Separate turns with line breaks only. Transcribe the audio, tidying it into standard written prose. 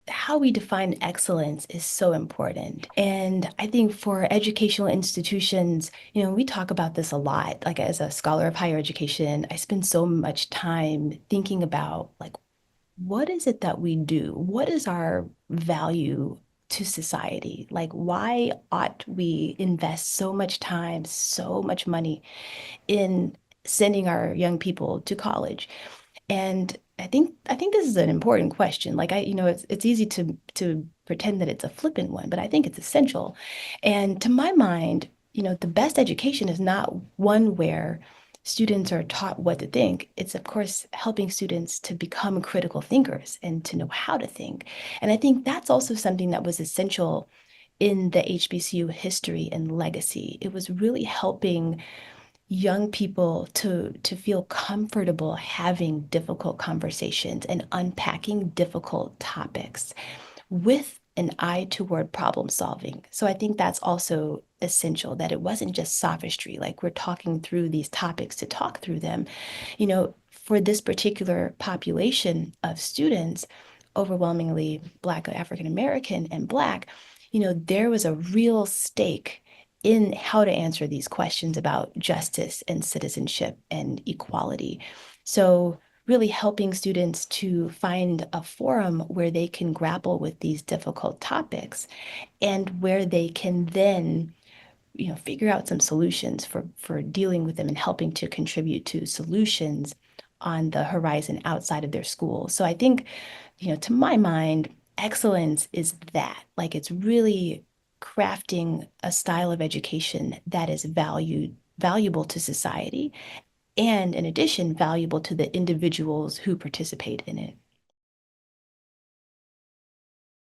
how we define excellence is so important. And I think for educational institutions, we talk about this a lot. Like as a scholar of higher education, I spend so much time thinking about like what is it that we do? What is our value to society? Like why ought we invest so much time, so much money in sending our young people to college? And I think this is an important question. Like it's easy to pretend that it's a flippant one, but I think it's essential. And to my mind, the best education is not one where students are taught what to think. It's of course helping students to become critical thinkers and to know how to think. And I think that's also something that was essential in the HBCU history and legacy. It was really helping young people to feel comfortable having difficult conversations and unpacking difficult topics with an eye toward problem solving. So I think that's also essential, that it wasn't just sophistry, like we're talking through these topics to talk through them. For this particular population of students, overwhelmingly Black, African American, and Black, there was a real stake in how to answer these questions about justice and citizenship and equality. So, really helping students to find a forum where they can grapple with these difficult topics and where they can then figure out some solutions for dealing with them and helping to contribute to solutions on the horizon outside of their school. So I think, to my mind, excellence is that. Like it's really crafting a style of education that is valuable to society and in addition valuable to the individuals who participate in it.